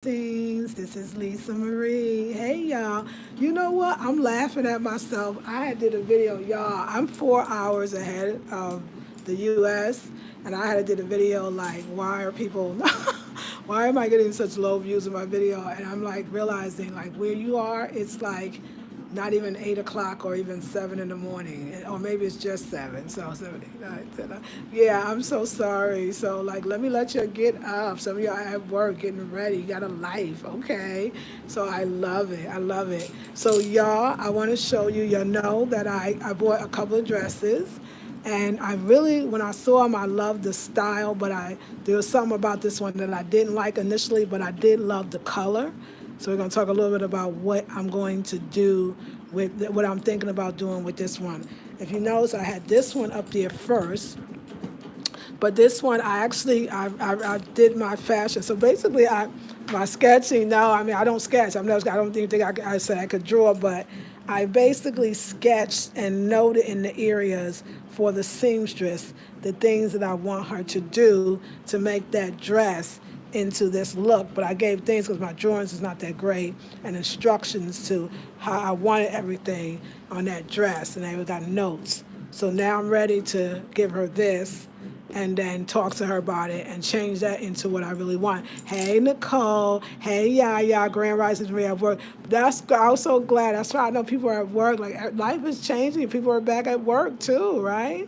This is Lisa Marie. Hey y'all. You know what? I'm laughing at myself. I had did a video, y'all. I'm 4 hours ahead of the US and I had did a video like why are people why am I getting such low views of my video? And I'm like realizing like where you are, it's like not even 8 o'clock or even 7 in the morning, or maybe it's just seven. So 7, 8, 9, 10, 11. Yeah, I'm so sorry. So like, let me let you get up. Some of y'all at work getting ready. You got a life, okay? So I love it. I love it. So y'all, I want to show you. You know that I bought a couple of dresses. And I really, when I saw them, I loved the style, but there was something about this one that I didn't like initially, but I did love the color. So we're going to talk a little bit about what I'm going to do with what I'm thinking about doing with this one. If you notice, I had this one up there first, but this one I actually I did my fashion. So basically, my sketching. No, I mean I don't sketch. I don't even think I said I could draw, but I basically sketched and noted in the areas for the seamstress the things that I want her to do to make that dress into this look. But I gave things because my drawings is not that great and instructions to how I wanted everything on that dress, and I got notes. So now I'm ready to give her this and then talk to her about it and change that into what I really want. Hey, Nicole. Hey, Yaya. Grand Rising Marie at work. I was so glad. That's why I know people are at work. Like, life is changing. People are back at work, too, right?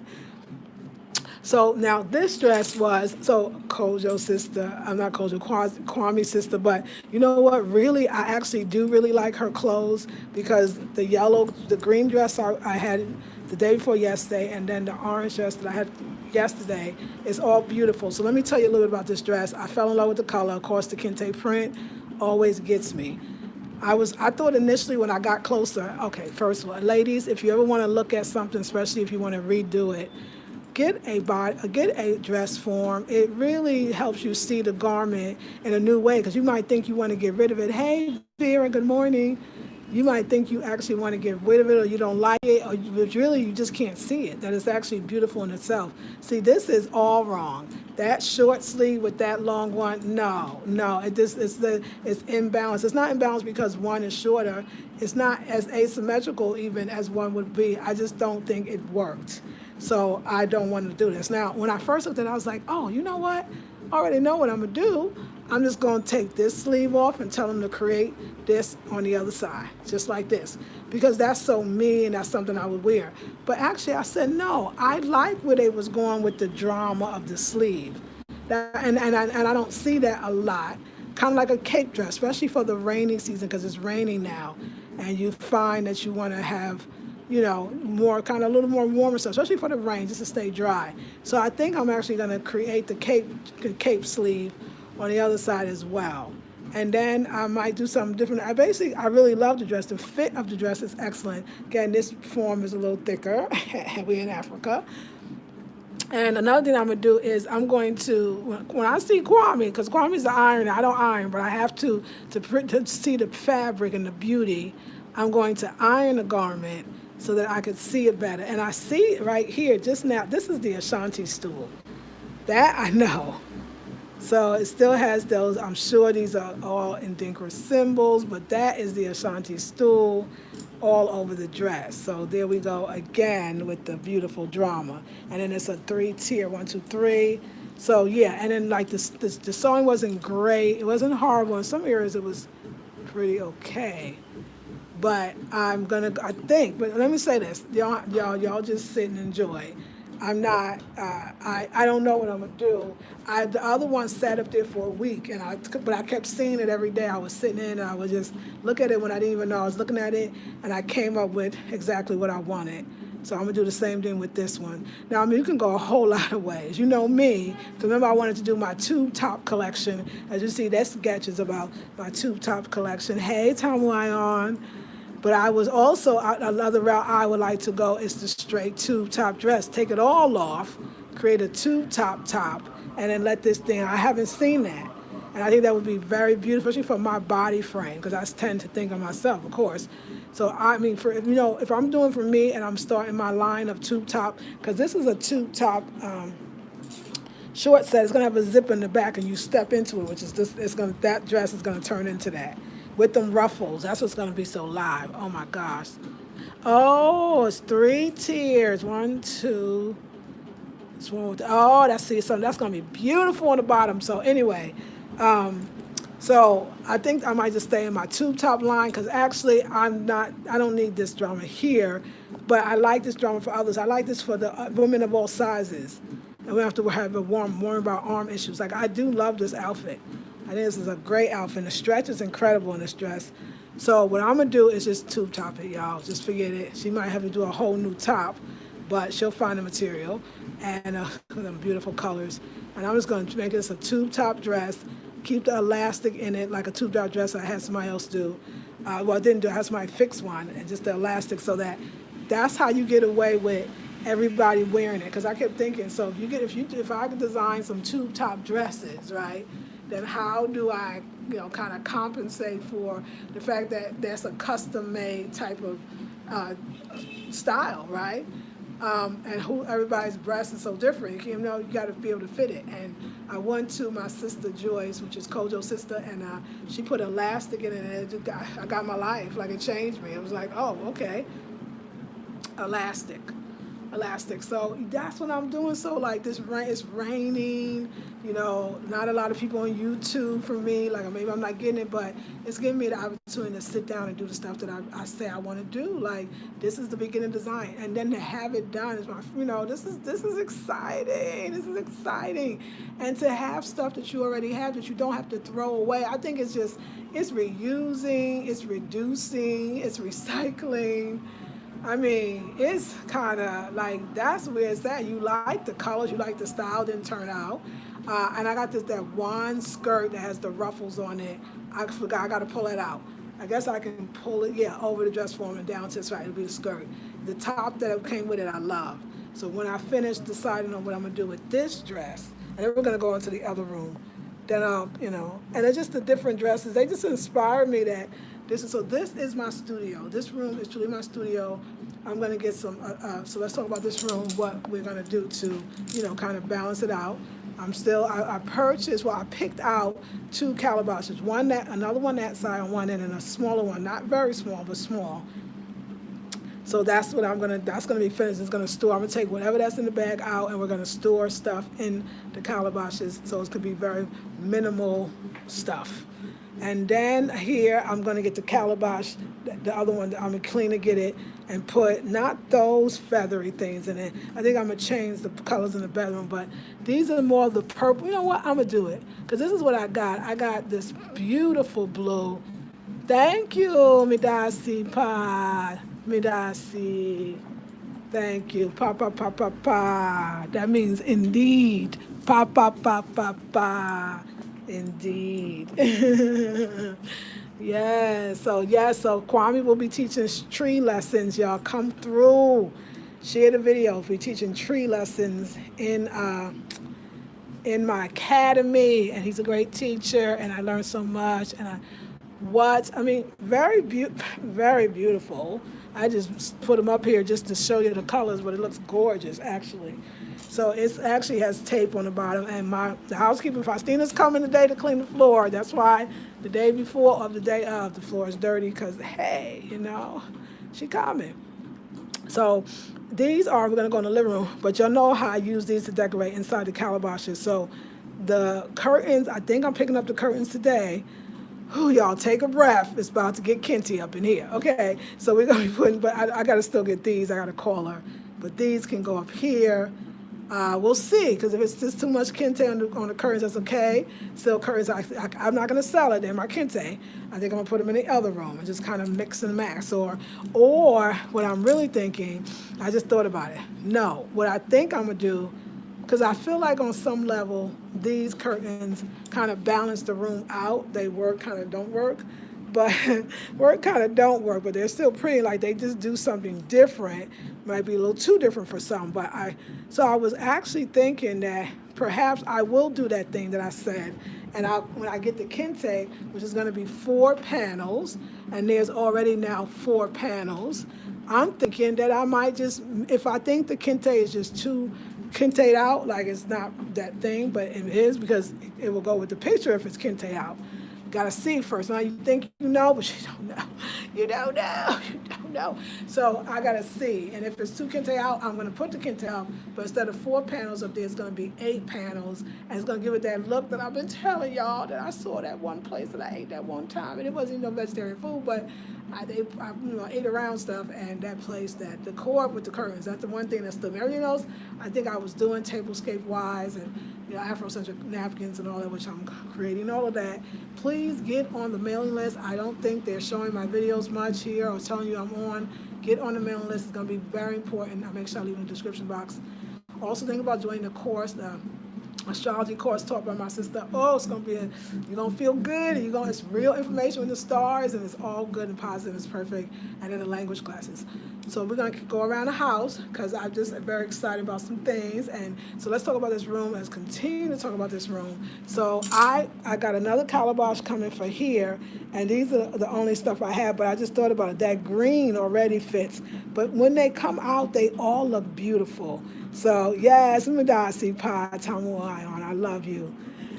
So now this dress was, so Kojo's sister, I'm not Kojo, Kwame's sister, but you know what? Really, I actually do really like her clothes because the green dress I had the day before yesterday, and then the orange dress that I had yesterday is all beautiful. So let me tell you a little bit about this dress. I fell in love with the color. Of course, the kente print always gets me. I thought initially when I got closer, okay, first of all, ladies, if you ever want to look at something, especially if you want to redo it, get a dress form. It really helps you see the garment in a new way because you might think you want to get rid of it. Hey, Vera, good morning. You might think you actually want to get rid of it or you don't like it, but really you just can't see it. That it's actually beautiful in itself. See, this is all wrong. That short sleeve with that long one, no, no. It's imbalanced. It's not imbalanced because one is shorter. It's not as asymmetrical even as one would be. I just don't think it worked. So I don't want to do this. Now, when I first looked at it, I was like, oh, you know what? I already know what I'm going to do. I'm just going to take this sleeve off and tell them to create this on the other side, just like this, because that's so me and that's something I would wear. But actually, I said, no, I like where they was going with the drama of the sleeve. And I don't see that a lot. Kind of like a cape dress, especially for the rainy season because it's raining now. And you find that you want to have more kind of a little more warmer stuff, especially for the rain, just to stay dry. So I think I'm actually going to create the cape sleeve on the other side as well. And then I might do something different. I really love the dress. The fit of the dress is excellent. Again, this form is a little thicker. We're in Africa. And another thing I'm gonna do is I'm going to when I see Kwame, because Kwame's the ironer. I don't iron, but I have to see the fabric and the beauty. I'm going to iron the garment so that I could see it better. And I see it right here just now. This is the Ashanti stool. That I know. So it still has those. I'm sure these are all Ndinkra symbols, but that is the Ashanti stool all over the dress. So there we go again with the beautiful drama. And then it's a 3-tier, 1, 2, 3. So yeah, and then like the sewing wasn't great. It wasn't horrible. In some areas it was pretty okay. But I think, but let me say this, y'all just sit and enjoy. I'm not, I don't know what I'm gonna do. The other one sat up there for a week, but I kept seeing it every day. I was sitting in and I would just look at it when I didn't even know I was looking at it, and I came up with exactly what I wanted. So I'm gonna do the same thing with this one. Now, I mean, you can go a whole lot of ways. You know me, because remember I wanted to do my tube top collection. As you see, that sketch is about my tube top collection. Hey, Tom Lyon. But I was also, another route I would like to go is the straight tube top dress. Take it all off, create a tube top, and then let this thing, I haven't seen that. And I think that would be very beautiful, especially for my body frame, because I tend to think of myself, of course. So I mean, if I'm doing for me and I'm starting my line of tube top, because this is a tube top short set. It's gonna have a zip in the back, and you step into it, which is this. It's gonna that dress is gonna turn into that with them ruffles. That's what's gonna be so live. Oh my gosh. Oh, it's 3 tiers. One, two. It's one with oh, that's see something that's gonna be beautiful on the bottom. So anyway, um, so I think I might just stay in my tube top line because actually I don't need this drama here, but I like this drama for others. I like this for the women of all sizes. And we don't have to have a worry about arm issues. Like I do love this outfit. I think this is a great outfit. The stretch is incredible in this dress. So what I'm gonna do is just tube top it, y'all. Just forget it. She might have to do a whole new top, but she'll find the material and them beautiful colors. And I'm just gonna make this a tube top dress. Keep the elastic in it like a tube top dress I had somebody else do. Well, I didn't do it. I had somebody fix one, and just the elastic so that's how you get away with everybody wearing it. Because I kept thinking, so if I could design some tube top dresses, right? Then how do I, kind of compensate for the fact that that's a custom made type of style, right? And who everybody's breast is so different. You got to be able to fit it. And I went to my sister Joyce, which is Kojo's sister, and she put elastic in it, and I got my life. Like it changed me. It was like, oh, okay, elastic. So that's what I'm doing. So like it's raining, not a lot of people on YouTube for me. Like maybe I'm not getting it, but it's giving me the opportunity to sit down and do the stuff that I say I want to do. Like this is the beginning design, and then to have it done is this is exciting. This is exciting, and to have stuff that you already have that you don't have to throw away. I think it's reusing, it's reducing, it's recycling. I mean, it's kind of like that's where it's at. You like the colors, you like the style, didn't turn out. And I got that one skirt that has the ruffles on it. I forgot, I got to pull it out. I guess I can pull it, over the dress form and down to the right. It'll be the skirt. The top that came with it, I love. So when I finish deciding on what I'm going to do with this dress, and then we're going to go into the other room, then and it's just the different dresses. They just inspire me that this is my studio. This room is truly my studio. I'm going to get some, so let's talk about this room, what we're going to do to, kind of balance it out. I picked out 2 calabashes, another one that side on one end and a smaller one, not very small, but small. So that's what that's going to be finished. I'm going to take whatever that's in the bag out, and we're going to store stuff in the calabashes. So it could be very minimal stuff. And then here, I'm going to get the calabash, the other one, I'm going to clean it, get it, and put not those feathery things in it. I think I'm going to change the colors in the bedroom, but these are more of the purple. You know what? I'm going to do it, because this is what I got. I got this beautiful blue. Thank you, Midasi Pa. Midasi. Thank you. Pa, pa, pa, pa, pa. That means indeed. Pa, pa, pa, pa, pa. Indeed. So Kwame will be teaching tree lessons, y'all. Come through. Share the video. We're teaching tree lessons in my academy, and he's a great teacher, and I learned so much. And very beautiful. I just put them up here just to show you the colors, but it looks gorgeous, actually. So it actually has tape on the bottom, and the housekeeper, Faustina's coming today to clean the floor. That's why the day before of the day of, the floor is dirty, because, hey, she coming. So we're going to go in the living room, but y'all know how I use these to decorate inside the calabashes. So the curtains, I think I'm picking up the curtains today. Whew, y'all, take a breath. It's about to get Kenty up in here. Okay, so we're going to be putting, but I got to still get these. I got to call her. But these can go up here. We'll see, because if it's just too much kente on the curtains, that's okay. Still curtains, I'm not going to sell it. They're my kente. I think I'm going to put them in the other room and just kind of mix and match. Or what I'm really thinking, I just thought about it. No, what I think I'm going to do, because I feel like on some level, these curtains kind of balance the room out. They work, kind of don't work. But work kind of don't work, but they're still pretty. Like they just do something different. Might be a little too different for some. So I was actually thinking that perhaps I will do that thing that I said. And when I get the kente, which is going to be 4 panels, and there's already now 4 panels, I'm thinking that I might just, if I think the kente is just too kente out, like it's not that thing, but it is because it will go with the picture if it's kente out. Gotta see first. Now you think you know, but you don't know. You don't know. You don't know. So I gotta see. And if it's two kente out, I'm gonna put the kente out. But instead of 4 panels up there, it's gonna be 8 panels, and it's gonna give it that look that I've been telling y'all that I saw that one place that I ate that one time, and it wasn't even no vegetarian food, but I ate around stuff, and that place, that decor with the curtains, that's the one thing that's still. Everything else, I think I was doing tablescape wise, and Afrocentric napkins and all that, which I'm creating all of that. Please get on the mailing list. I don't think they're showing my videos much here or telling you I'm on. Get on the mailing list. It's going to be very important. I'll make sure I leave in the description box. Also think about joining the course, the astrology course taught by my sister. Oh, it's gonna be you're gonna feel good, and it's real information with the stars, and it's all good and positive. It's perfect. And then the language classes. So we're gonna go around the house because I'm just very excited about some things. And so let's talk about this room. Let's continue to talk about this room. So I got another calabash coming for here, and these are the only stuff I have. But I just thought about it. That green already fits, but when they come out, they all look beautiful. So yes, Madasi Pi Tamuai on. I love you.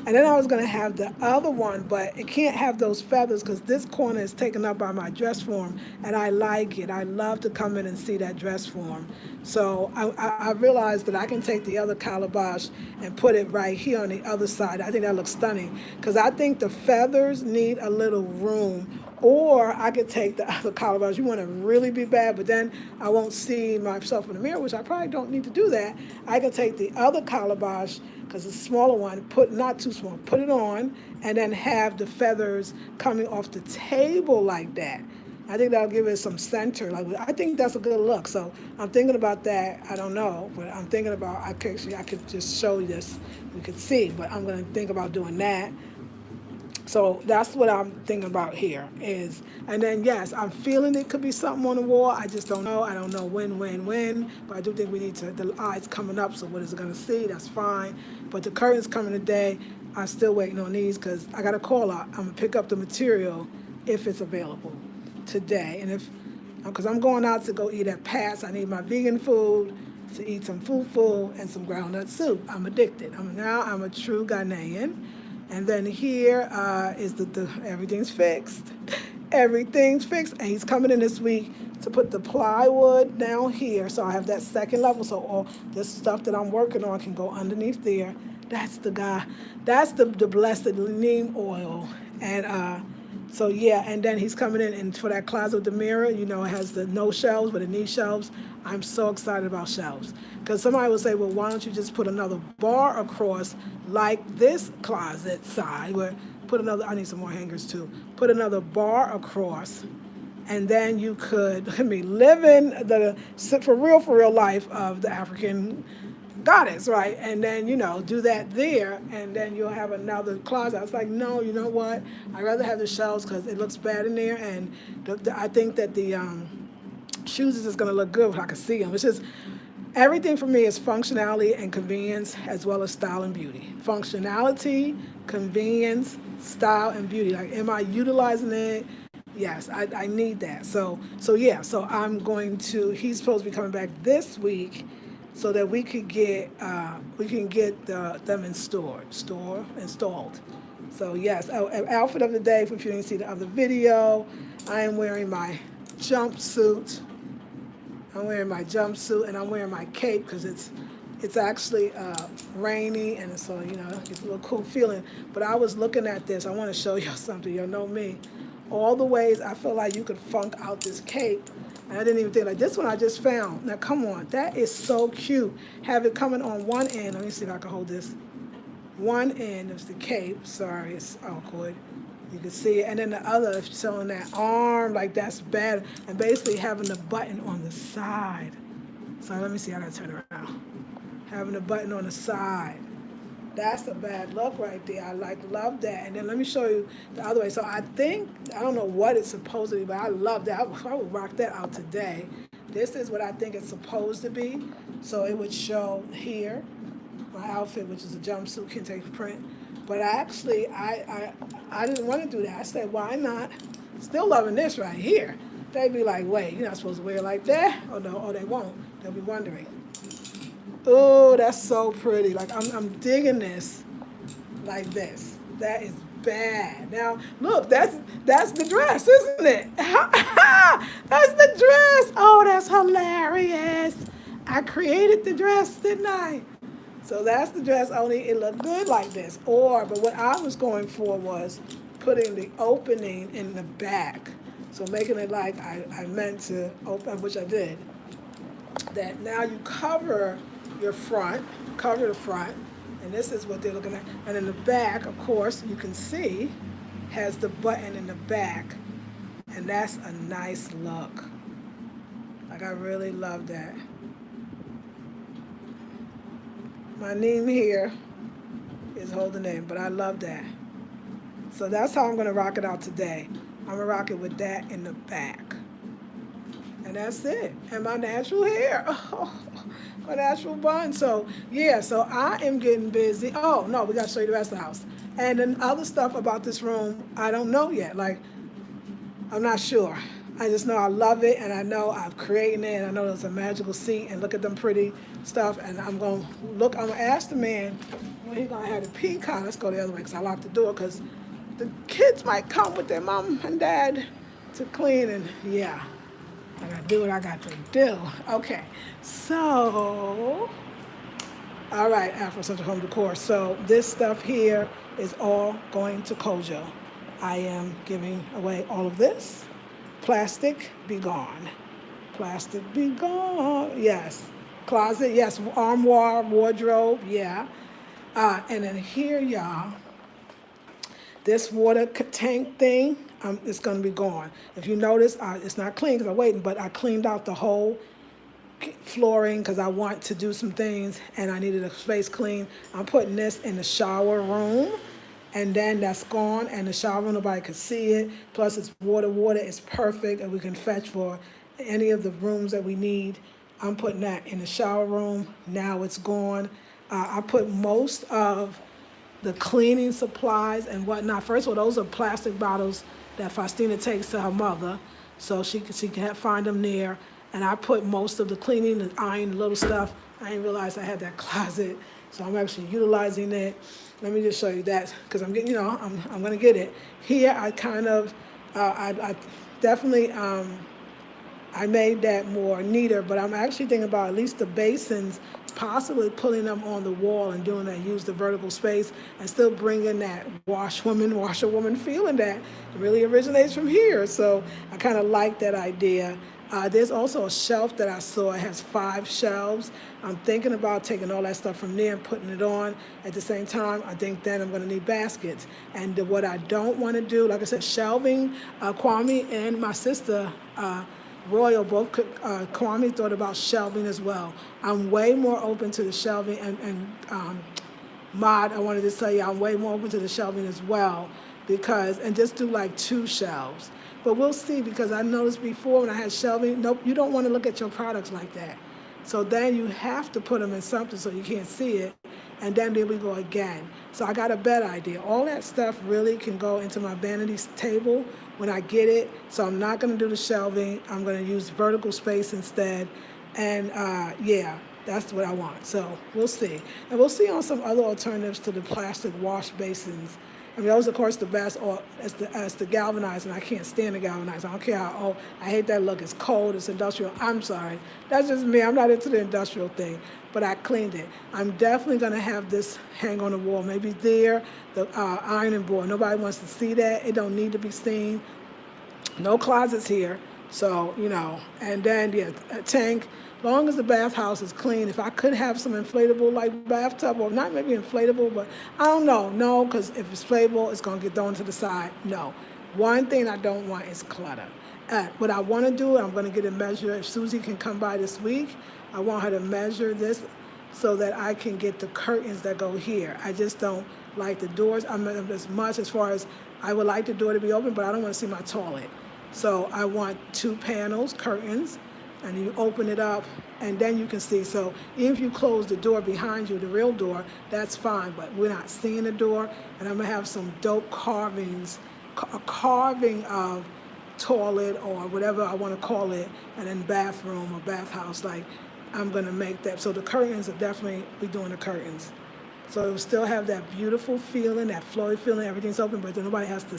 And then I was going to have the other one, but it can't have those feathers because this corner is taken up by my dress form, and I like it. I love to come in and see that dress form. So I realized that I can take the other calabash and put it right here on the other side. I think that looks stunning because I think the feathers need a little room. Or I could take the other calabash. You want to really be bad, but then I won't see myself in the mirror, which I probably don't need to do that. I could take the other calabash, because it's a smaller one, not too small, put it on, and then have the feathers coming off the table like that. I think that'll give it some center. I think that's a good look. So I'm thinking about that. I don't know, but I'm thinking about, I could just show you this. We could see, but I'm going to think about doing that. So that's what I'm thinking about here is, and then yes, I'm feeling it could be something on the wall. I just don't know. I don't know when, but I do think we need to, the eye's coming up, so what is it going to see? That's fine. But the curtain's coming today. I'm still waiting on these because I got a call out. I'm going to pick up the material if it's available today. And because I'm going out to go eat at Pat's, I need my vegan food, to eat some fufu and some groundnut soup. I'm addicted. I'm a true Ghanaian. And then here is the everything's fixed. Everything's fixed. And he's coming in this week to put the plywood down here. So I have that second level. So all this stuff that I'm working on can go underneath there. That's the guy. That's the blessed neem oil. And so yeah, and then he's coming in, and for that closet with the mirror, it has the no shelves, but it needs shelves. I'm so excited about shelves. Because somebody will say, well, why don't you just put another bar across like this closet side, where I need some more hangers too. Put another bar across, and then you could, live in for real life of the African goddess, right? And then, do that there, and then you'll have another closet. I was like, no, you know what? I'd rather have the shelves because it looks bad in there, and I think that the shoes is just going to look good if I can see them. It's just, everything for me is functionality and convenience as well as style and beauty. Functionality, convenience, style, and beauty. Like, am I utilizing it? Yes, I need that. So I'm going to, he's supposed to be coming back this week so that we can get them installed. So yes, outfit of the day, if you didn't see the other video, I am wearing my jumpsuit. And I'm wearing my cape because it's actually rainy, and so it's a little cool feeling. But I was looking at this. I want to show you something. You'll know me. All the ways I feel like you could funk out this cape. And I didn't even think, like, this one I just found. Now come on, that is so cute. Have it coming on one end. Let me see if I can hold this. One end is the cape. Sorry, it's awkward. You can see it, and then the other is showing that arm, like that's bad, and basically having the button on the side. So let me see, I gotta turn around. Having the button on the side. That's a bad look right there. I love that. And then let me show you the other way. So I don't know what it's supposed to be, but I love that. I would rock that out today. This is what I think it's supposed to be. So it would show here my outfit, which is a jumpsuit, kente print. But actually, I didn't want to do that. I said, why not? Still loving this right here. They'd be like, wait, you're not supposed to wear it like that? Oh, no, they won't. They'll be wondering. Oh, that's so pretty. Like I'm digging this like this. That is bad. Now look, that's the dress, isn't it? That's the dress. Oh, that's hilarious. I created the dress, didn't I? So that's the dress. Only it looked good like this. But what I was going for was putting the opening in the back. So making it like I meant to open, which I did. That now you cover the front, and this is what they're looking at. And in the back, of course, you can see has the button in the back, and that's a nice look. Like I really love that. My name here is holding in, but I love that. So that's how I'm gonna rock it out today. I'm gonna rock it with that in the back. And that's it. And my natural hair. Oh, my natural bun. So yeah, so I am getting busy. Oh no, we gotta show you the rest of the house. And then other stuff about this room, I don't know yet. Like, I'm not sure. I just know I love it, and I know I've created it, and I know there's a magical seat, and look at them pretty stuff. And I'm gonna ask the man when he's gonna have the peacock. Let's go the other way, because I locked the door, because the kids might come with their mom and dad to clean, and yeah. I gotta do what I got to do. Okay, so, all right, Afro Central Home Decor. So this stuff here is all going to Kojo. I am giving away all of this. Plastic, be gone. Plastic, be gone. Yes. Closet, yes. Armoire, wardrobe, yeah. And then here, y'all, this water tank thing, it's going to be gone. If you notice, it's not clean because I'm waiting, but I cleaned out the whole flooring because I want to do some things and I needed a space clean. I'm putting this in the shower room, and then that's gone, and the shower room, nobody could see it. Plus, it's water. Water is perfect, and we can fetch for any of the rooms that we need. I'm putting that in the shower room. Now it's gone. I put most of the cleaning supplies and whatnot. First of all, those are plastic bottles that Faustina takes to her mother, so she can find them there. And I put most of the cleaning, the iron, the little stuff. I didn't realize I had that closet, so I'm actually utilizing it. Let me just show you that, because I'm getting, I'm gonna get it. Here, I kind of, I definitely, I made that more neater, but I'm actually thinking about at least the basins, possibly putting them on the wall and doing that, use the vertical space, and still bringing that washerwoman feeling that really originates from here. So I kind of like that idea. There's also a shelf that I saw. It has 5 shelves. I'm thinking about taking all that stuff from there and putting it on. At the same time, I think then I'm going to need baskets. And what I don't want to do, like I said, shelving, Kwame and my sister, Royal, both Kwame thought about shelving as well. I'm way more open to the shelving, and Mod, I wanted to tell you, I'm way more open to the shelving as well, and just do like 2 shelves. But we'll see, because I noticed before when I had shelving, nope, you don't want to look at your products like that. So then you have to put them in something so you can't see it, and then there we go again. So I got a better idea. All that stuff really can go into my vanity table when I get it. So I'm not going to do the shelving. I'm going to use vertical space instead. And yeah, that's what I want. So we'll see. And we'll see on some other alternatives to the plastic wash basins. I mean, those, of course, the best, or as the galvanized, and I can't stand the galvanized. I don't care how, I hate that look. It's cold, it's industrial. I'm sorry. That's just me. I'm not into the industrial thing, but I cleaned it. I'm definitely going to have this hang on the wall. Maybe there, the ironing board. Nobody wants to see that. It don't need to be seen. No closets here. So, and then, yeah, a tank. Long as the bathhouse is clean, if I could have some inflatable like bathtub, or not maybe inflatable, but I don't know. No, because if it's inflatable, it's going to get thrown to the side. No. One thing I don't want is clutter. What I want to do, I'm going to get a measure. If Susie can come by this week, I want her to measure this so that I can get the curtains that go here. I just don't like the doors as much, as far as I would like the door to be open, but I don't want to see my toilet. So I want 2 panels, curtains, and you open it up, and then you can see. So even if you close the door behind you, the real door, that's fine, but we're not seeing the door. And I'm gonna have some dope carvings, a carving of toilet or whatever I want to call it, and then bathroom or bathhouse, like I'm gonna make that. So the curtains are definitely, we doing the curtains. So it will still have that beautiful feeling, that flowy feeling, everything's open, but then nobody has to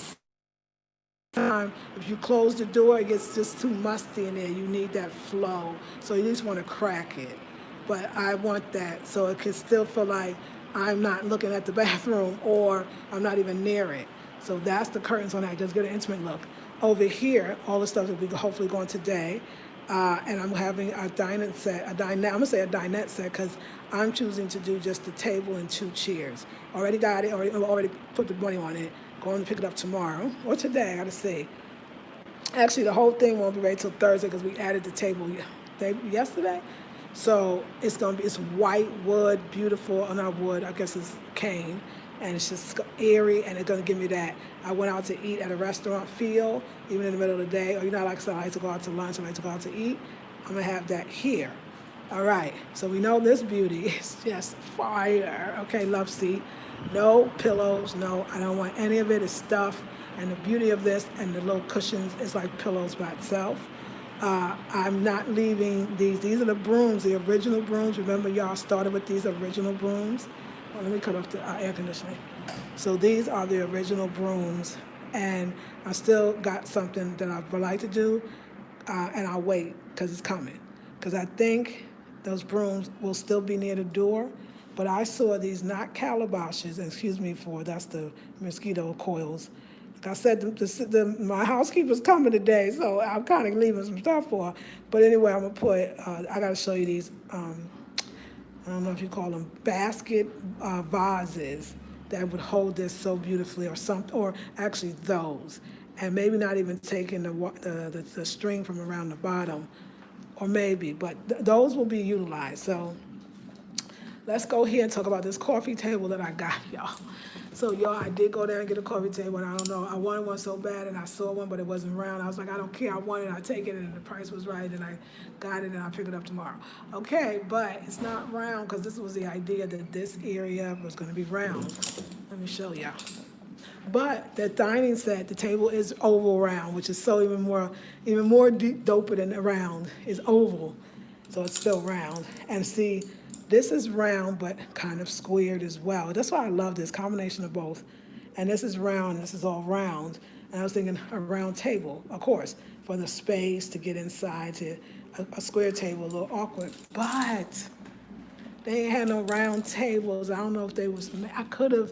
time, if you close the door, it gets just too musty in there. You need that flow. So you just want to crack it. But I want that so it can still feel like I'm not looking at the bathroom or I'm not even near it. So that's the curtains on that. Just get an intimate look. Over here, all the stuff that we hopefully going today. And I'm having a dining set, I'm gonna say a dinette set because I'm choosing to do just the table and 2 chairs. Already got it, already put the money on it. Going to pick it up tomorrow or today, I gotta see. Actually, the whole thing won't be ready till Thursday because we added the table yesterday. So it's white wood, beautiful, not wood, I guess it's cane, and it's just airy, and it's gonna give me that. I went out to eat at a restaurant feel, even in the middle of the day, or like I said, I like to go out to lunch, I like to go out to eat. I'm gonna have that here. All right, so we know this beauty is just fire. Okay, love seat. No pillows, no, I don't want any of it. It's stuff. And the beauty of this and the little cushions is like pillows by itself. I'm not leaving these. These are the brooms, the original brooms. Remember, y'all started with these original brooms? Well, let me cut off the air conditioning. So these are the original brooms. And I still got something that I would like to do, and I'll wait because it's coming. Because I think those brooms will still be near the door. But I saw these, not calabashes, excuse me for, that's the mosquito coils. Like I said, my housekeeper's coming today, so I'm kind of leaving some stuff for her. But anyway, I'm going to put, I got to show you these, I don't know if you call them basket vases that would hold this so beautifully, or actually those. And maybe not even taking the string from around the bottom, or maybe, but those will be utilized. So let's go here and talk about this coffee table that I got, y'all. So, y'all, I did go there and get a coffee table, and I don't know, I wanted one so bad, and I saw one, but it wasn't round. I was like, I don't care, I want it, I take it, and the price was right, and I got it, and I'll pick it up tomorrow. Okay, but it's not round, because this was the idea that this area was gonna be round. Let me show y'all. But the dining set, the table is oval round, which is so even more doper than the round. Is oval, so it's still round. And see, this is round but kind of squared as well. That's why I love this combination of both. And this is round, and this is all round. And I was thinking a round table, of course, for the space to get inside. To a square table, a little awkward, but they ain't had no round tables. I don't know if they was. I could have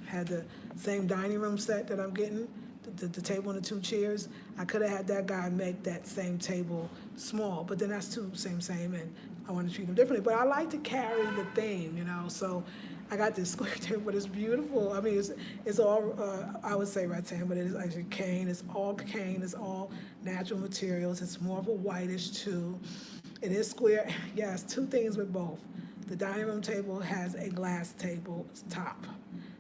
had the same dining room set that I'm getting, the table and the 2 chairs. I could have had that guy make that same table small, but then that's two same, and I want to treat them differently. But I like to carry the theme, so I got this square table, but it's beautiful. I mean, it's all, I would say rattan, but it is actually cane. It's all cane. It's all natural materials. It's more of a whitish too. It is square. Yes, two things with both. The dining room table has a glass table top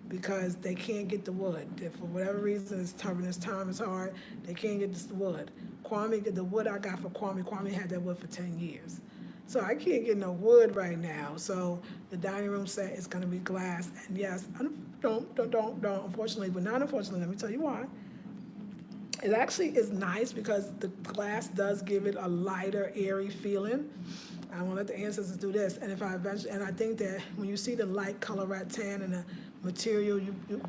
because they can't get the wood. For whatever reason, it's time is hard. They can't get the wood. The wood I got for Kwame had that wood for 10 years. So I can't get no wood right now. So the dining room set is going to be glass. And yes, don't, unfortunately, but not unfortunately, let me tell you why. It actually is nice because the glass does give it a lighter, airy feeling. I want to let the ancestors do this. And I think that when you see the light color rattan and the material,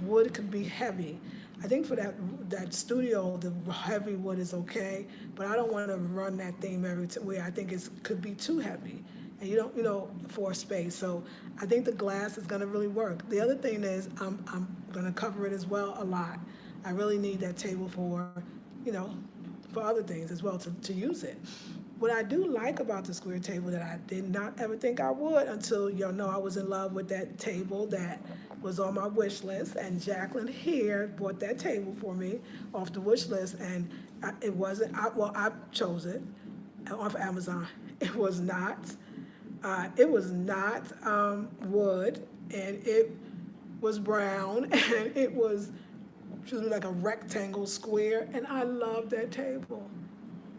wood could be heavy. I think for that studio, the heavy wood is okay, but I don't want to run that theme everywhere. I think it could be too heavy, and you don't, for a space. So I think the glass is going to really work. The other thing is I'm going to cover it as well a lot. I really need that table for other things as well to use it. What I do like about the square table that I did not ever think I would until y'all know I was in love with that table that was on my wish list, and Jacqueline here bought that table for me off the wish list, and it wasn't, I chose it off Amazon. It was not wood, and it was brown, and it was like a rectangle square, and I love that table.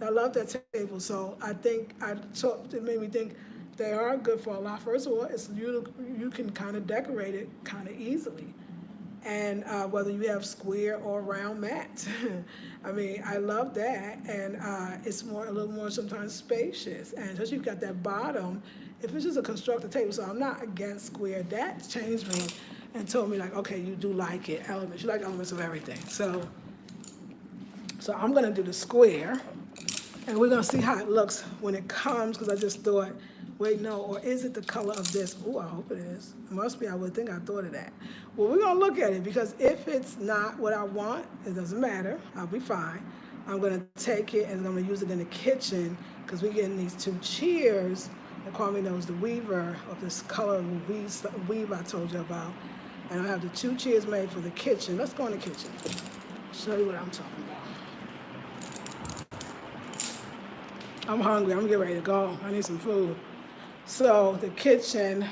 I love that table, so it made me think they are good for a lot. First of all, you can kind of decorate it kind of easily, and whether you have square or round mats. I mean, I love that, and it's a little more sometimes spacious, and especially you've got that bottom. If it's just a constructed table, so I'm not against square. That changed me and told me like, okay, you do like it, elements. You like elements of everything. So I'm gonna do the square, and we're gonna see how it looks when it comes, because I just thought, wait, no, or is it the color of this? Oh, I hope it is. It must be, I would think I thought of that. Well, we're gonna look at it, because if it's not what I want, it doesn't matter, I'll be fine. I'm gonna take it and I'm gonna use it in the kitchen, because we're getting these 2 chairs, and Kwame knows the weaver of this color weave I told you about. And I have the 2 chairs made for the kitchen. Let's go in the kitchen. Show you what I'm talking about. I'm hungry. I'm gonna get ready to go. I need some food. So the kitchen,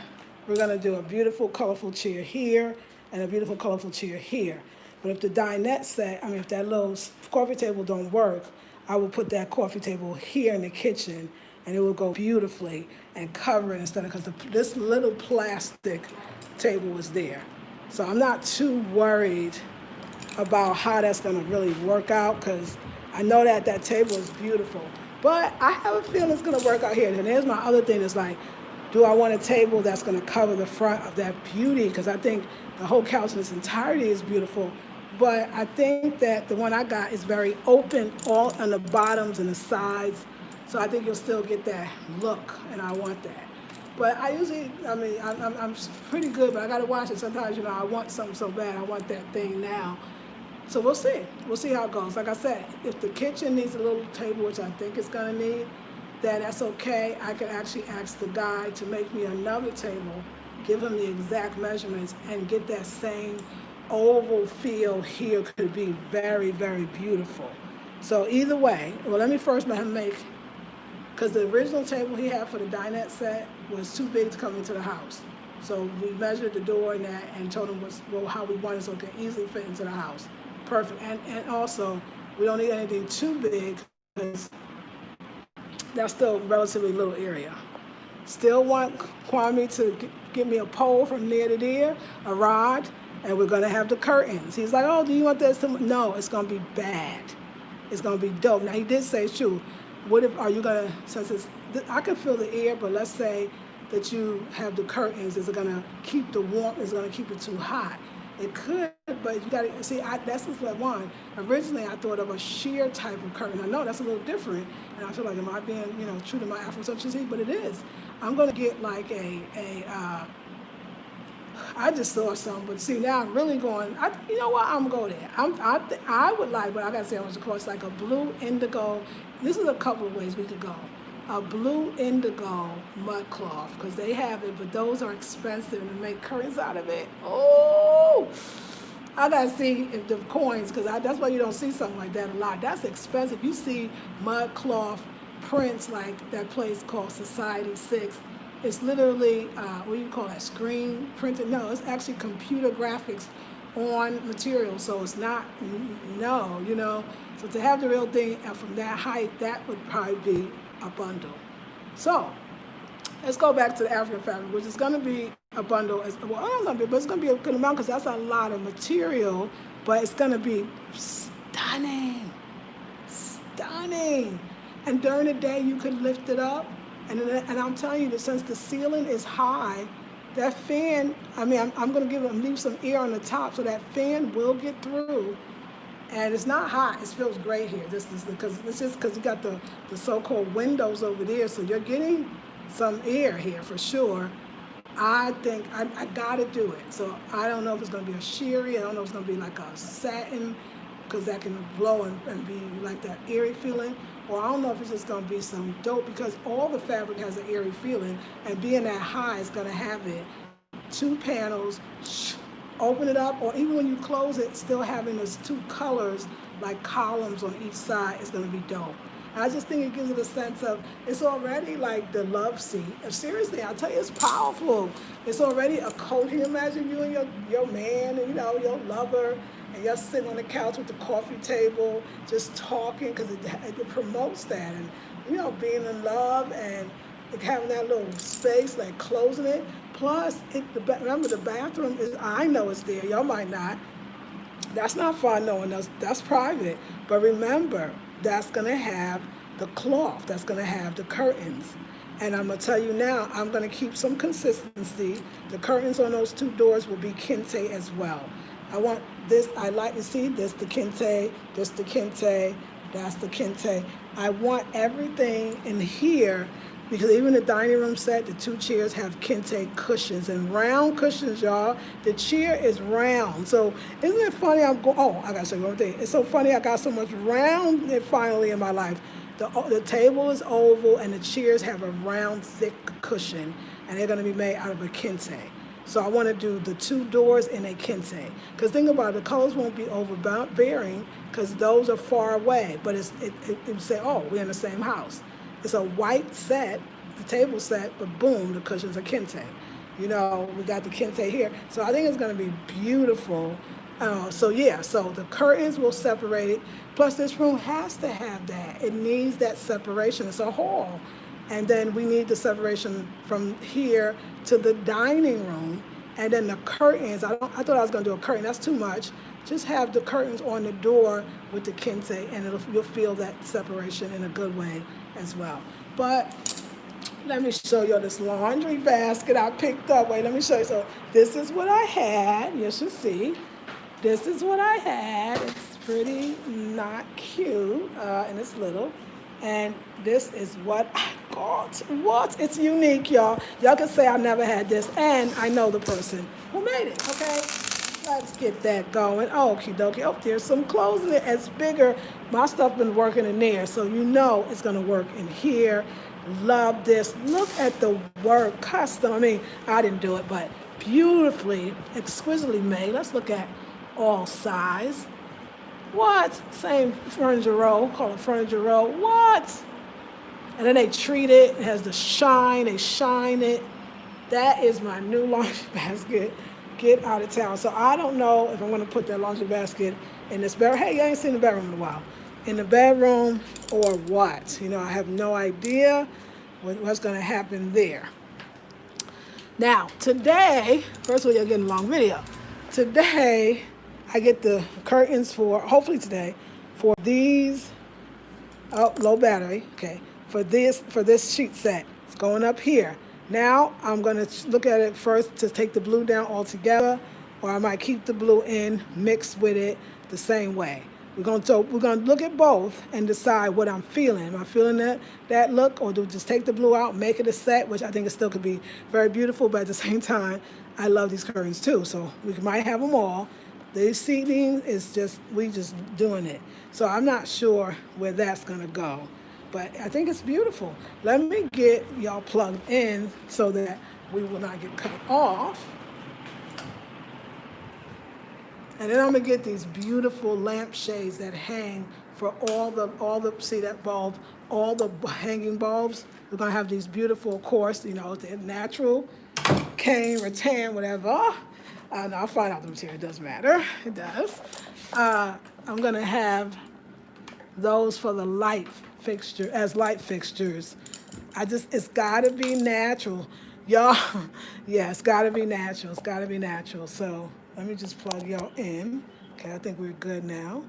we're gonna do a beautiful, colorful chair here and a beautiful, colorful chair here. But if the dinette set, if that little coffee table don't work, I will put that coffee table here in the kitchen, and it will go beautifully and cover it instead of, because this little plastic table was there. So I'm not too worried about how that's gonna really work out, because I know that that table is beautiful. But I have a feeling it's gonna work out here. And there's my other thing, is like, do I want a table that's gonna cover the front of that beauty? Because I think the whole couch in its entirety is beautiful. But I think that the one I got is very open, all on the bottoms and the sides. So I think you'll still get that look, and I want that. But I usually, I'm pretty good, but I gotta watch it. Sometimes, I want something so bad, I want that thing now. So we'll see. We'll see how it goes. Like I said, if the kitchen needs a little table, which I think it's gonna need, then that's okay. I could actually ask the guy to make me another table, give him the exact measurements, and get that same oval feel here. Could be very, very beautiful. So either way, well, let me first let him make, because the original table he had for the dinette set was too big to come into the house. So we measured the door and that, and told him how we wanted, so it could easily fit into the house. Perfect. And also, we don't need anything too big, because that's still a relatively little area. Still want Kwame to give me a pole from there to there, a rod, and we're gonna have the curtains. He's like, oh, do you want this? No, it's gonna be bad. It's gonna be dope. Now he did say, shoot, are you gonna, since I can feel the air, but let's say that you have the curtains, is it gonna keep the warmth, is it gonna keep it too hot? It could, but you gotta see, that's just what I want. Originally, I thought of a sheer type of curtain. I know that's a little different, and I feel like, am I being, true to my Afrocentricity? But it is. I'm gonna get like I just saw something, but see, now I'm really going, you know what, I'm gonna go there. I would like, but I gotta say, I was, of course, like a blue indigo. This is a couple of ways we could go. A blue indigo mud cloth, because they have it, but those are expensive, and to make curtains out of it, oh, I gotta see if the coins, because that's why you don't see something like that a lot. That's expensive. You see mud cloth prints like that place called Society 6. It's literally, what do you call that, screen printed? No, it's actually computer graphics on material, so it's not, So to have the real thing from that height, that would probably be a bundle. So let's go back to the African fabric, which is going to be a bundle as well. I don't know, but it's going to be a good amount, because that's a lot of material, but it's going to be stunning. And during the day, you could lift it up, and I'm telling you that since the ceiling is high, that fan, I'm going to leave some air on the top, so that fan will get through. And it's not hot. It feels great here. This is because you got the so-called windows over there, so you're getting some air here for sure. I think I gotta do it. So I don't know if it's gonna be a sheery. I don't know if it's gonna be like a satin, because that can blow and be like that airy feeling. Or I don't know if it's just gonna be some dope, because all the fabric has an airy feeling, and being that high is gonna have it. 2 panels. Open it up, or even when you close it, still having those 2 colors like columns on each side is going to be dope. And I just think it gives it a sense of, it's already like the love seat. Seriously, I tell you, it's powerful. It's already a coat. Can you imagine you and your man and your lover, and you're sitting on the couch with the coffee table, just talking, because it promotes that, and being in love, and having that little space, like closing it. Plus, remember the bathroom is, I know it's there, y'all might not. That's not fun knowing that's private. But remember, that's gonna have the cloth, that's gonna have the curtains. And I'm gonna tell you now, I'm gonna keep some consistency. The curtains on those two doors will be kente as well. I want this, I like to see this the kente, this the kente, that's the kente. I want everything in here, because even the dining room set, the two chairs have kente cushions and round cushions, y'all. The chair is round. So isn't it funny? Oh, I gotta say one thing. It's so funny I got so much round finally in my life. The table is oval and the chairs have a round, thick cushion, and they're gonna be made out of a kente. So I want to do the two doors in a kente. Because think about it, the colors won't be overbearing because those are far away. But it say, oh, we're in the same house. It's a white set, the table set, but boom, the cushions are kente. You know, we got the kente here. So I think it's going to be beautiful. So the curtains will separate it. Plus this room has to have that. It needs that separation. It's a hall. And then we need the separation from here to the dining room. And then the curtains, I thought I was going to do a curtain. That's too much. Just have the curtains on the door with the kente, and you'll feel that separation in a good way as well. But let me show you this laundry basket I picked up. Wait, let me show you. So this is what I had. You should see. This is what I had. It's pretty not cute, and it's little. And this is what I got. What? It's unique, y'all. Y'all can say I never had this, and I know the person who made it, okay? Let's get that going. Okie dokie. Oh, there's some clothes in it. It's bigger. My stuff been working in there, so you know it's going to work in here. Love this. Look at the work. Custom. I mean, I didn't do it, but beautifully, exquisitely made. Let's look at all size. What? Same furniture roll. Call it furniture roll. What? And then they treat it. It has the shine. They shine it. That is my new laundry basket. Get out of town. So I don't know if I'm going to put that laundry basket in this bedroom. Hey, you ain't seen the bedroom in a while. In the bedroom or what? You know, I have no idea what's going to happen there. Now, today, first of all, you're getting a long video. Today, I get the curtains hopefully today, for these, low battery, okay, for this sheet set. It's going up here. Now, I'm going to look at it first to take the blue down altogether, or I might keep the blue in, mix with it the same way. We're going to look at both and decide what I'm feeling. Am I feeling that look, or do we just take the blue out, make it a set, which I think it still could be very beautiful, but at the same time, I love these curtains too, so we might have them all. The seating is we just doing it. So I'm not sure where that's going to go. But I think it's beautiful. Let me get y'all plugged in so that we will not get cut off. And then I'm going to get these beautiful lampshades that hang for all the see that bulb, all the hanging bulbs. We're going to have these beautiful, of course, you know, the natural, cane, rattan, whatever. I'll find out the material. It does matter. It does. I'm going to have those for the light fixtures. It's got to be natural. Y'all, yeah, it's got to be natural. It's got to be natural. So let me just plug y'all in. Okay, I think we're good now.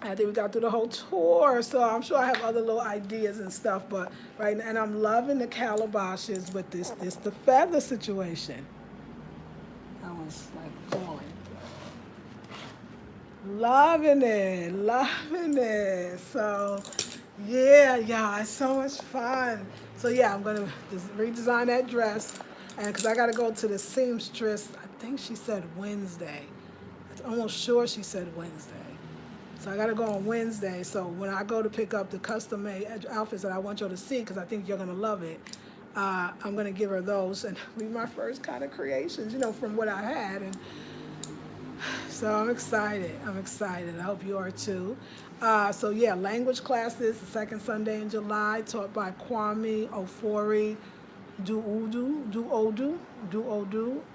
I think we got through the whole tour, so I'm sure I have other little ideas and stuff, but right now, and I'm loving the calabashes with the feather situation. That one's like falling. Loving it. So, yeah, it's so much fun. So, yeah, I'm going to just redesign that dress. And because I got to go to the seamstress, I think she said Wednesday. I'm almost sure she said Wednesday. So I got to go on Wednesday. So when I go to pick up the custom-made outfits that I want you to see, because I think you're going to love it, I'm going to give her those and be my first kind of creations, you know, from what I had. And so I'm excited. I hope you are too. So yeah, language classes, the second Sunday in July, taught by Kwame Ofori Duodu,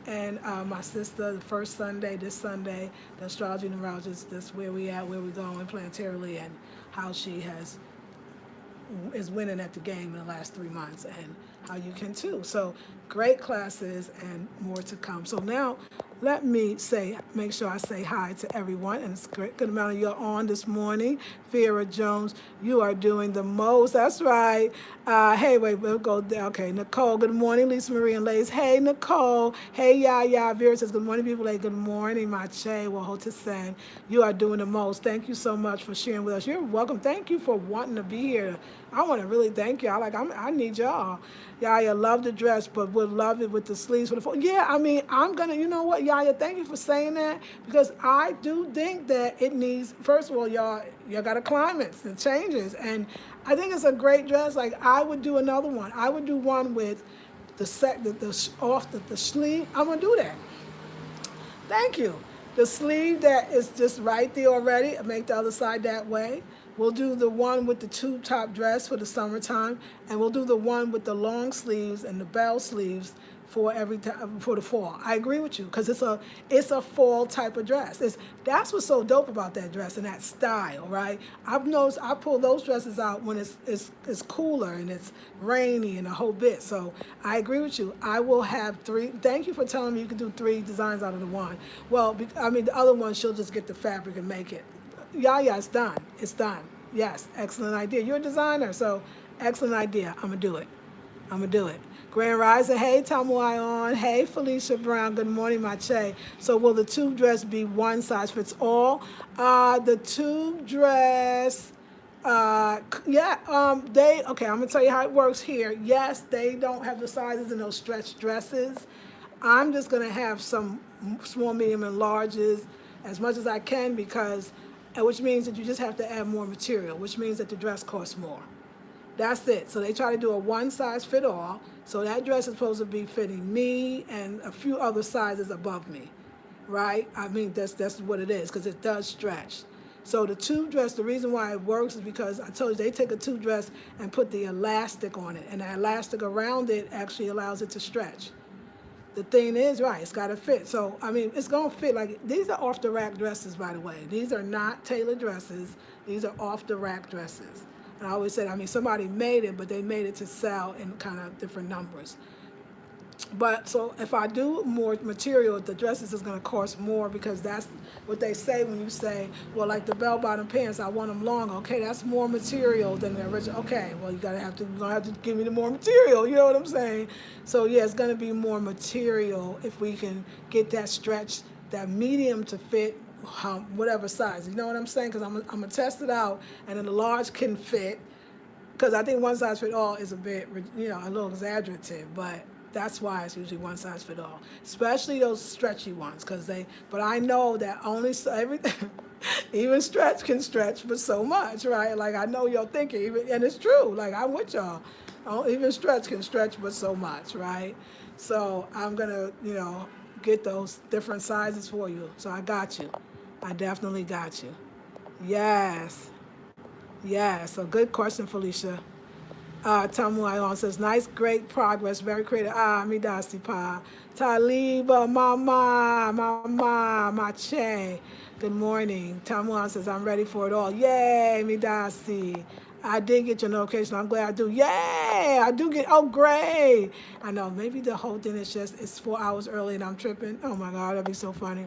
and my sister, the first Sunday, this Sunday, the astrology neurologist. That's where we at, where we're going planetarily, and how she has is winning at the game in the last 3 months, and how you can too. So great classes and more to come. So now let me make sure I say hi to everyone, and it's a good amount of you are on this morning. Vera Jones, you are doing the most. That's right. Hey, wait, we'll go there. Okay, Nicole, good morning. Lisa Marie and Lays. Hey, Nicole. Hey, Yaya. Vera says, good morning, people. Hey, good morning, Mache. Wahotasen. You are doing the most. Thank you so much for sharing with us. You're welcome. Thank you for wanting to be here. I want to really thank you. I need y'all. Yaya, love the dress, but would love it with the sleeves for the fall. Yeah, I mean, I'm going to, you know what, Yaya, thank you for saying that, because I do think that it needs, first of all, y'all got to climate the changes. And I think it's a great dress. Like, I would do another one. I would do one with the sleeve. I'm going to do that. Thank you. The sleeve that is just right there already, make the other side that way. We'll do the one with the tube top dress for the summertime, and we'll do the one with the long sleeves and the bell sleeves for every time for the fall. I agree with you, because it's a fall type of dress. That's what's so dope about that dress and that style, right? I've noticed I pull those dresses out when it's cooler and it's rainy and a whole bit. So I agree with you. I will have 3. Thank you for telling me you can do 3 designs out of the one. Well, I mean, the other one, she'll just get the fabric and make it. Yeah, it's done. It's done. Yes, excellent idea. You're a designer, so excellent idea. I'm going to do it. Grand Rising, hey, Tamuai on. Hey, Felicia Brown, good morning, Mache. So will the tube dress be one size fits all? The tube dress, okay, I'm going to tell you how it works here. Yes, they don't have the sizes in those stretch dresses. I'm just going to have some small, medium, and larges as much as I can, which means that you just have to add more material, which means that the dress costs more. That's it. So they try to do a one size fit all. So that dress is supposed to be fitting me and a few other sizes above me, right? I mean, that's what it is, because it does stretch. So the tube dress, the reason why it works is because I told you they take a tube dress and put the elastic on it, and the elastic around it actually allows it to stretch. The thing is, right, it's got to fit. So, I mean, it's going to fit. Like, these are off-the-rack dresses, by the way. These are not tailored dresses. These are off-the-rack dresses. And I always said, I mean, somebody made it, but they made it to sell in kind of different numbers. But so if I do more material, the dresses is going to cost more, because that's what they say when you say, well, like the bell-bottom pants, I want them long. Okay, that's more material than the original. Okay, well, you're gonna have to give me the more material. You know what I'm saying? So yeah, it's going to be more material if we can get that stretch, that medium to fit whatever size. You know what I'm saying? Because I'm gonna test it out, and then the large can fit. Because I think one size fit all is a bit, a little exaggerative, but that's why it's usually one size fit all, especially those stretchy ones. But I know that everything, even stretch can stretch but so much, right? Like, I know you're thinking, and it's true. Like, I'm with y'all. Even stretch can stretch but so much, right? So I'm gonna, get those different sizes for you. So I got you. I definitely got you. Yes. Yes. So good question, Felicia. Tamu Ayon says, nice, great progress, very creative. Midasi Pa. Taliba, Mama, Mache. Good morning. Tamu Ayon says, I'm ready for it all. Yay, Midasi. I did get your notification. I'm glad I do. Yay! I do get, oh, great. I know, maybe the whole thing is just, it's 4 hours early and I'm tripping. Oh my God, that'd be so funny.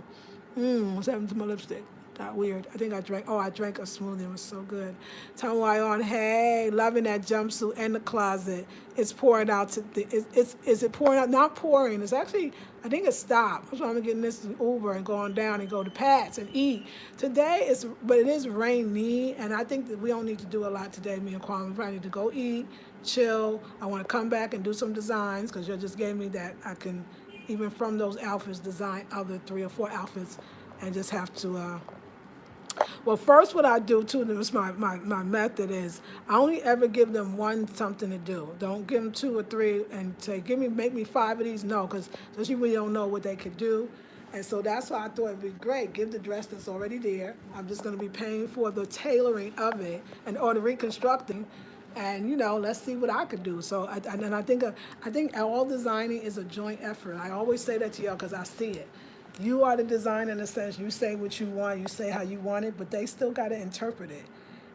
What's happening to my lipstick? That weird. I think I drank a smoothie. It was so good. Tom on, hey, loving that jumpsuit and the closet. It's pouring out is it pouring out? Not pouring. It's actually, I think it stopped. That's why I'm getting this Uber and going down and go to Pat's and eat. Today but it is rainy, and I think that we don't need to do a lot today, me and Kwame. We probably need to go eat, chill. I want to come back and do some designs, because you just gave me that I can, even from those outfits, design other 3 or 4 outfits, and just have to, well, first what I do too, this is my method is, I only ever give them one something to do. Don't give them 2 or 3 and say, make me 5 of these. No, because you really don't know what they could do. And so that's why I thought it'd be great. Give the dress that's already there. I'm just going to be paying for the tailoring of it or the reconstructing. And let's see what I could do. So I think all designing is a joint effort. I always say that to y'all because I see it. You are the designer in a sense. You say what you want. You say how you want it, but they still got to interpret it.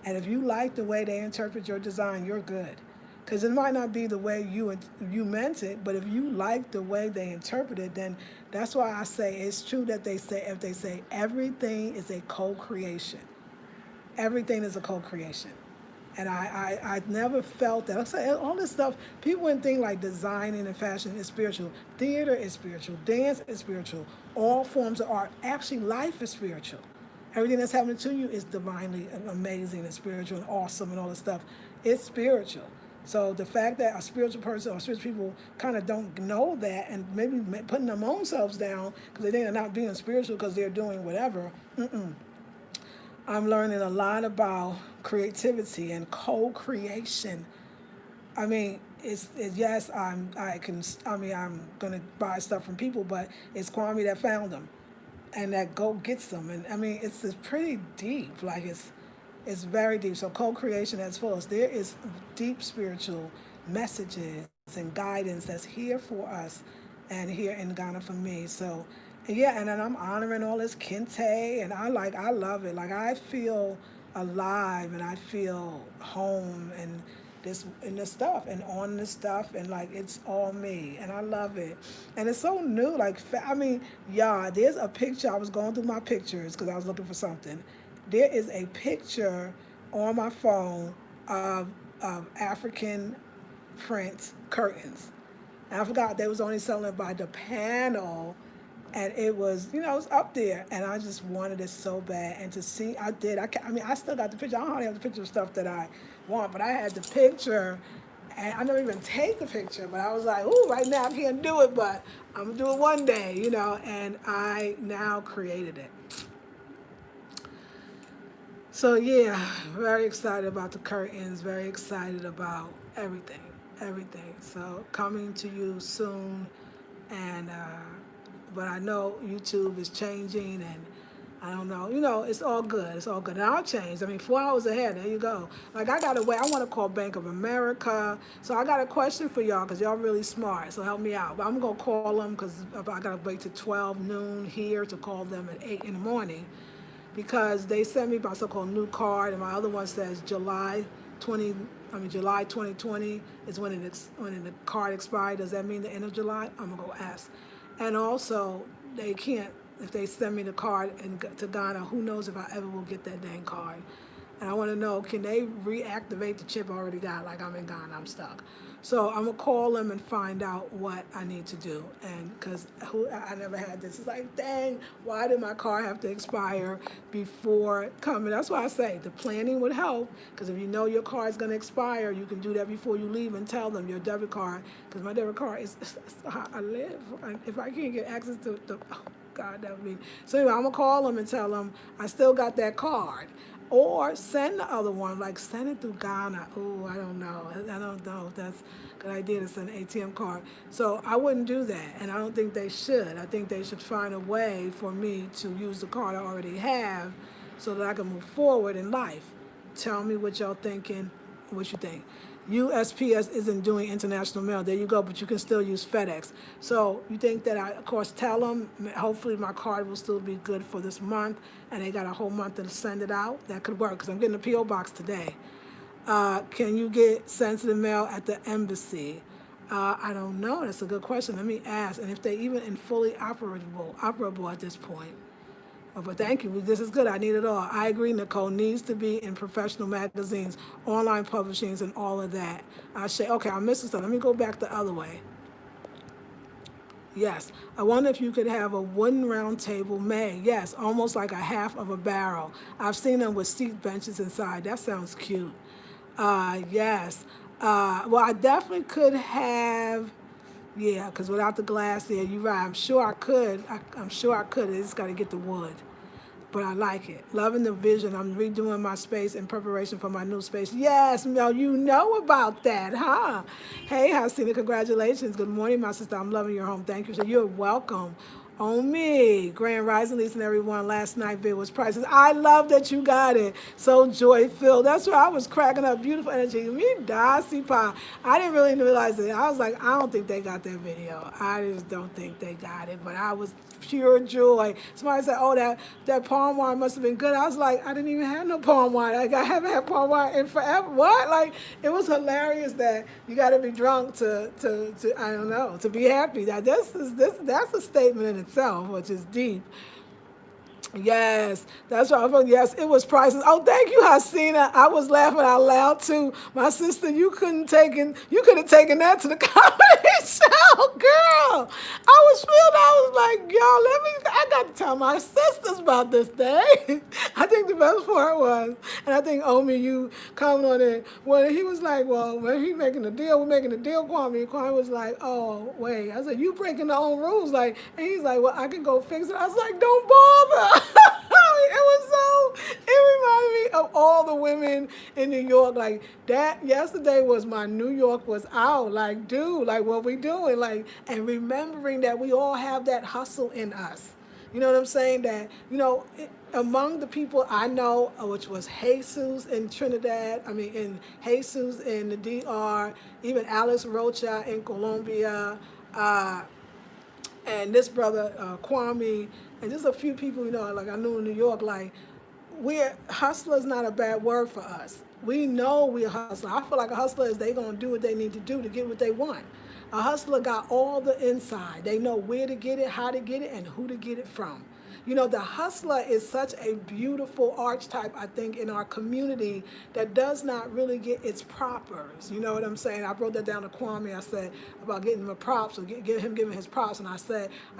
And if you like the way they interpret your design, you're good. Because it might not be the way you meant it, but if you like the way they interpret it, then that's why I say it's true that they say everything is a co-creation. Everything is a co-creation. And I never felt that. I say all this stuff, people wouldn't think like designing and fashion is spiritual. Theater is spiritual. Dance is spiritual. All forms of art. Actually, life is spiritual. Everything that's happening to you is divinely amazing and spiritual and awesome and all this stuff. It's spiritual. So the fact that a spiritual person or spiritual people kind of don't know that and maybe putting their own selves down because they think they're not being spiritual because they're doing whatever. I'm learning a lot about creativity and co-creation. I mean, it's yes, I'm gonna buy stuff from people, but it's Kwame that found them, and that go gets them, and I mean, it's pretty deep. Like it's very deep. So co-creation as full as there is deep spiritual messages and guidance that's here for us, and here in Ghana for me. So yeah, and then I'm honoring all this kente, and I love it. Like I feel alive, and I feel home, and this stuff, and on this stuff, and like it's all me, and I love it, and it's so new. Like I mean, yeah, there's a picture. I was going through my pictures because I was looking for something. There is a picture on my phone of African print curtains. And I forgot they was only selling it by the panel, and it was, it was up there, and I just wanted it so bad. And to see, I did. I mean, I still got the picture. I don't hardly have the picture of stuff that I want, but I had the picture, and I never even take the picture. But I was like, ooh, right now I can't do it, but I'm gonna do it one day, And I now created it. So yeah, very excited about the curtains. Very excited about everything. So coming to you soon, and but I know YouTube is changing, and I don't know. It's all good. It's all good. And I'll change. I mean, 4 hours ahead. There you go. Like I got to wait. I want to call Bank of America. So I got a question for y'all because y'all really smart. So help me out. But I'm gonna call them because I got to wait to 12 noon here to call them at 8 in the morning, because they sent me my so-called new card, and my other one says July 2020 is when the card expired. Does that mean the end of July? I'm gonna go ask. And also, they can't, if they send me the card to Ghana, who knows if I ever will get that dang card. And I want to know, can they reactivate the chip I already got? Like I'm in Ghana, I'm stuck. So I'm gonna call them and find out what I need to do. And because I never had this, it's like, dang, why did my card have to expire before coming? That's why I say the planning would help. Because if you know your card is gonna expire, you can do that before you leave and tell them your debit card. Because my debit card is how I live. If I can't get access to the, oh God, that would be. So anyway, I'm gonna call them and tell them I still got that card. Or send the other one, like send it through Ghana. Oh, I don't know if that's a good idea to send an ATM card. So I wouldn't do that, and I don't think they should. I think they should find a way for me to use the card I already have so that I can move forward in life. Tell me what y'all thinking, what you think. USPS isn't doing international mail. There you go, but you can still use FedEx. So you think that I, of course, tell them, hopefully my card will still be good for this month, and they got a whole month to send it out. That could work, because I'm getting a P.O. box today. Can you get sensitive mail at the embassy? I don't know. That's a good question. Let me ask. And if they even in fully operable at this point. Oh, but thank you. This is good. I need it all. I agree, Nicole. Needs to be in professional magazines, online publishings, and all of that. Okay, I'm missing something. Let me go back the other way. Yes. I wonder if you could have a wooden round table made. Yes, almost like a half of a barrel. I've seen them with seat benches inside. That sounds cute. Yes. Well, I definitely could have. Yeah, because without the glass there, you're right. I'm sure I could. I'm sure I could. I just got to get the wood. But I like it. Loving the vision. I'm redoing my space in preparation for my new space. Yes, Mel, you know about that, huh? Hey, Faustina, congratulations. Good morning, my sister. I'm loving your home. Thank you. So you're welcome. On me. Grand Rising, Lisa, and everyone. Last night vid was priceless. I love that you got it. So joy filled. That's why I was cracking up. Beautiful energy. Me, Darcy Pie. I didn't really realize it. I was like, I don't think they got that video. I just don't think they got it. But I was pure joy. Somebody said, oh, that palm wine must have been good. I was like, I didn't even have no palm wine. Like, I haven't had palm wine in forever. What? Like, it was hilarious that you got to be drunk to I don't know, to be happy. That's a statement in itself, which is deep. Yes, that's right. Yes, it was priceless. Oh, thank you, Faustina. I was laughing out loud too. My sister, you could have taken that to the comedy show, girl. I was like, y'all, I got to tell my sisters about this thing. I think the best part was, and I think Omi, you comment on it, when he was like, well, when he making a deal, we're making a deal, Kwame. And Kwame was like, oh, wait. I said, you breaking the own rules. Like, and he's like, well, I can go fix it. I was like, don't bother. It reminded me of all the women in New York. Like that yesterday was my New York was out. Like, dude, like what we doing? Like, and remembering that we all have that hustle in us. You know what I'm saying? That, among the people I know, which was Jesus in Trinidad, in Jesus in the DR, even Alex Rocha in Colombia, and this brother Kwame, and just a few people, like I knew in New York, like hustler is not a bad word for us. We know we're a hustler. I feel like a hustler is they gonna do what they need to do to get what they want. A hustler got all the inside. They know where to get it, how to get it, and who to get it from. The hustler is such a beautiful archetype, I think, in our community that does not really get its propers. You know what I'm saying? I wrote that down to Kwame. I said about getting him props, or him giving his props, and I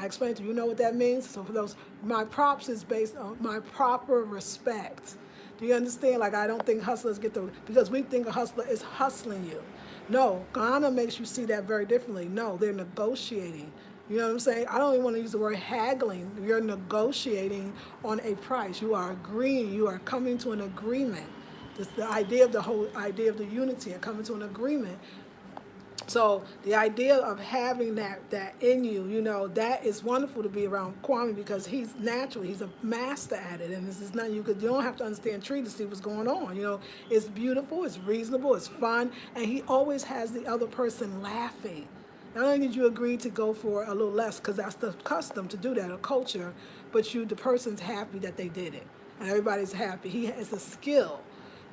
explained to you, what that means? So for those, my props is based on my proper respect. Do you understand? Like, I don't think hustlers because we think a hustler is hustling you. No, Ghana makes you see that very differently. No, they're negotiating. You know what I'm saying? I don't even want to use the word haggling. You're negotiating on a price. You are agreeing. You are coming to an agreement. The idea of the unity and coming to an agreement. So the idea of having that in you, that is wonderful to be around Kwame because he's natural. He's a master at it. And this is nothing you don't have to understand tree to see what's going on. It's beautiful, it's reasonable, it's fun, and he always has the other person laughing. Not only did you agree to go for a little less, because that's the custom to do that, a culture, but the person's happy that they did it. And everybody's happy. It's a skill.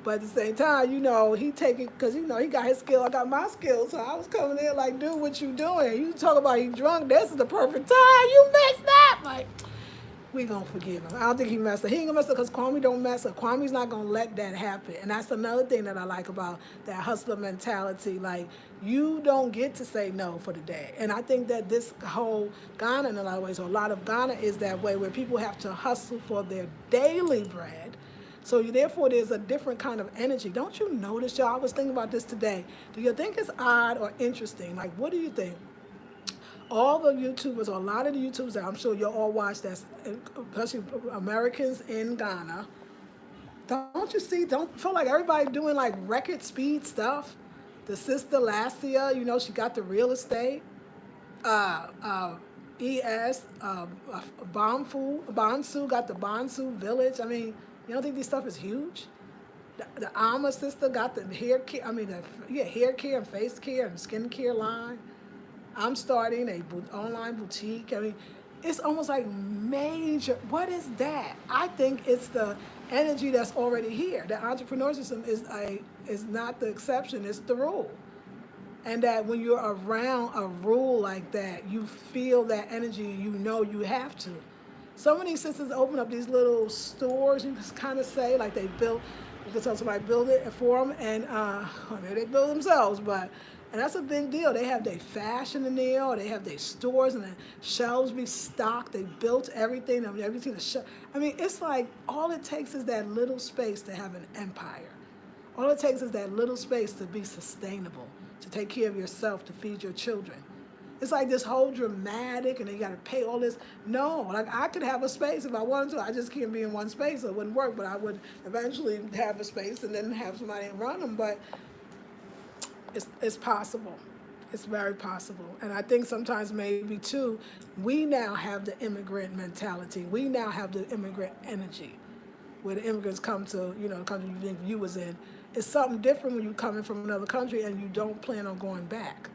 But at the same time, he take it, because, he got his skill, I got my skill. So I was coming in like, dude, what you doing? You talk about you drunk, this is the perfect time. You messed up. Like, we gonna forgive him. I don't think he messed up. He ain't gonna mess up because Kwame don't mess up. Kwame's not gonna let that happen. And that's another thing that I like about that hustler mentality. Like, you don't get to say no for the day. And I think that this whole Ghana in a lot of ways, or a lot of Ghana is that way, where people have to hustle for their daily bread. So therefore, there's a different kind of energy. Don't you notice, y'all? I was thinking about this today. Do you think it's odd or interesting? Like, what do you think? All the YouTubers, or a lot of the YouTubers that I'm sure you'll all watch, that's especially Americans in Ghana, don't feel like everybody doing like record speed stuff? The sister Elayseah, she got the real estate. Bonsu got the Bonsu village. You don't think this stuff is huge? The Alma sister got the hair care, hair care and face care and skin care line. I'm starting a online boutique. It's almost like major. What is that? I think it's the energy that's already here. The entrepreneurship is not the exception, it's the rule. And that when you're around a rule like that, you feel that energy, you have to. So many sisters open up these little stores, you can kind of say, like you can tell somebody build it for them, and maybe they build themselves, and that's a big deal. They have their fashion in there, or they have their stores, and the shelves be stocked. They built everything to show. It's like all it takes is that little space to have an empire. All it takes is that little space to be sustainable, to take care of yourself, to feed your children. It's like this whole dramatic, and then you got to pay all this. No, like I could have a space if I wanted to. I just can't be in one space, so it wouldn't work. But I would eventually have a space and then have somebody run them. But it's possible. It's very possible. And I think sometimes maybe too, we now have the immigrant mentality. We now have the immigrant energy where the immigrants come to, the country you think you was in. It's something different when you're coming from another country and you don't plan on going back.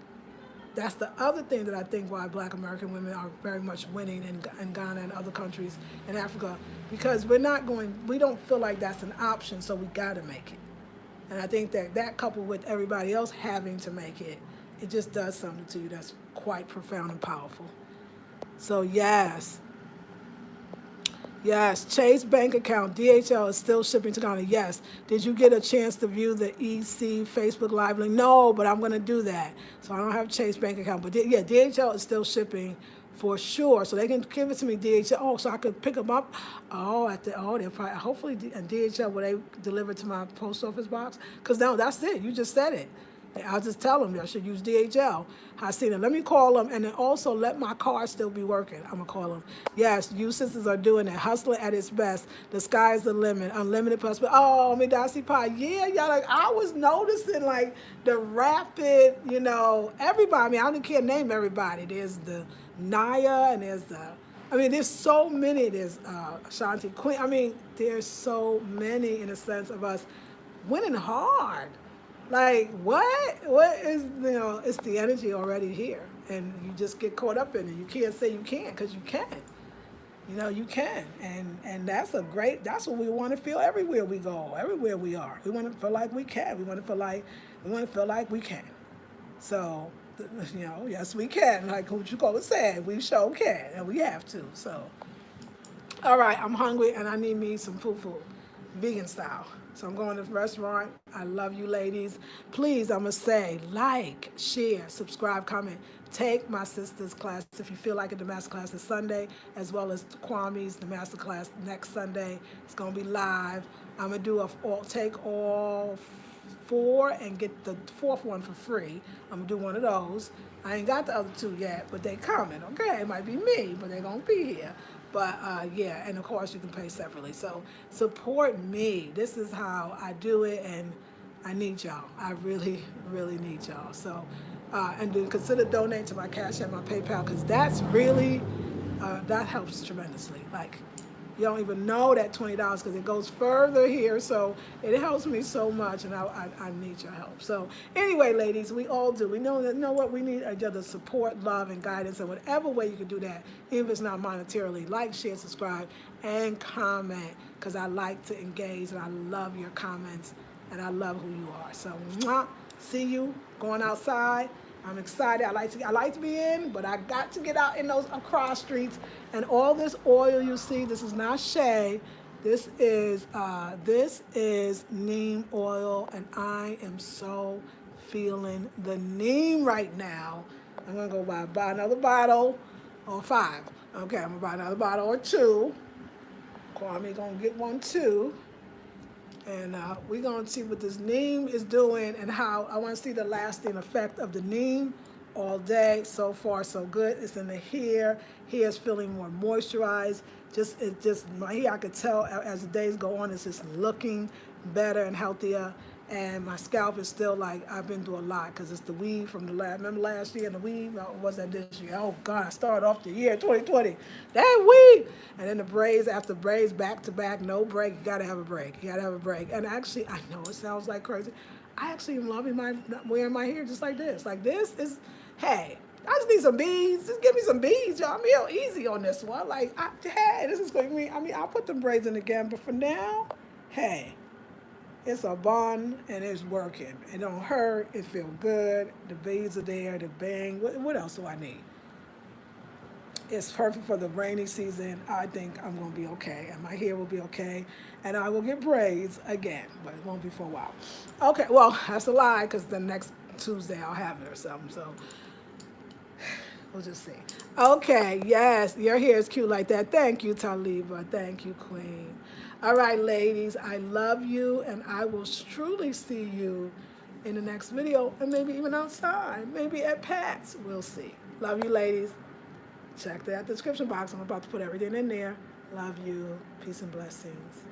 That's the other thing that I think why Black American women are very much winning in Ghana and other countries in Africa, because we don't feel like that's an option, so we got to make it. And I think that coupled with everybody else having to make it, it just does something to you that's quite profound and powerful. So yes, Chase bank account, DHL is still shipping to Ghana. Yes. Did you get a chance to view the EC Facebook Live link? No, but I'm going to do that. So I don't have Chase bank account. But yeah, DHL is still shipping for sure. So they can give it to me, DHL. Oh, so I could pick them up. They'll probably, hopefully, and DHL, will they deliver to my post office box? Because no, that's it. You just said it. I'll just tell them I should use DHL. I seen it. Let me call them, and then also let my car still be working. I'm gonna call them. Yes, you sisters are doing it. Hustling at its best. The sky's the limit. Unlimited possibility. Oh, Midasi Pie. Yeah, y'all. Like I was noticing, like the rapid. Everybody. I mean, I don't care name everybody. There's the Naya, and there's the. I mean, there's so many. There's Ashanti Queen. I mean, there's so many in a sense of us winning hard. Like, what? What is, it's the energy already here. And you just get caught up in it. You can't say you can't, because you can. You can. And that's what we want to feel everywhere we go, everywhere we are. We want to feel like we can. We want to feel like we can. So, yes, we can. Like Kuchikola said, we sure can, and we have to. So, all right, I'm hungry, and I need me some fufu, vegan style. So I'm going to the restaurant. I love you ladies. Please, I'm going to say, like, share, subscribe, comment. Take my sister's class if you feel like it. The masterclass is Sunday, as well as Kwame's, the masterclass next Sunday. It's going to be live. I'm going to take all 4 and get the 4th one for free. I'm going to do one of those. I ain't got the other 2 yet, but they coming, okay? It might be me, but they're going to be here. But yeah, and of course you can pay separately. So support me. This is how I do it, and I need y'all. I really, really need y'all. So, and then consider donating to my Cash and my PayPal, because that's really, that helps tremendously. Like, you don't even know that $20 because it goes further here. So it helps me so much, and I need your help. So anyway, ladies, we all do. We know what we need each other support, love, and guidance, and whatever way you can do that, even if it's not monetarily. Like, share, subscribe, and comment, because I like to engage, and I love your comments, and I love who you are. So see you going outside. I'm excited. I like to be in, but I got to get out in those cross streets. And all this oil you see, this is not shea. This is neem oil, and I am so feeling the neem right now. I'm gonna go buy another bottle or 5. Okay, I'm gonna buy another bottle or 2. Kwame gonna get one too. And we're going to see what this neem is doing, and how I want to see the lasting effect of the neem all day. So far, so good. It's in the hair. Hair is feeling more moisturized. My hair, I could tell as the days go on, it's just looking better and healthier. And my scalp is still like, I've been through a lot, because it's the weave from remember last year, and the weave, was that this year? Oh God, I started off the year 2020. That weave! And then the braids, after braids, back to back, no break. You gotta have a break. And actually, I know it sounds like crazy. I actually am loving wearing my hair just like this. Like this is, hey, I just need some beads. Just give me some beads, y'all. I'm real easy on this one. Like, this is going to be, I'll put the braids in again, but for now, hey. It's a bond, and it's working. It don't hurt. It feel good. The beads are there. The bang. What else do I need? It's perfect for the rainy season. I think I'm going to be okay, and my hair will be okay, and I will get braids again, but it won't be for a while. Okay, well, that's a lie, because the next Tuesday I'll have it or something, so we'll just see. Okay, yes, your hair is cute like that. Thank you, Taliba. Thank you, Queen. All right, ladies, I love you, and I will truly see you in the next video, and maybe even outside, maybe at Pat's. We'll see. Love you, ladies. Check that description box. I'm about to put everything in there. Love you. Peace and blessings.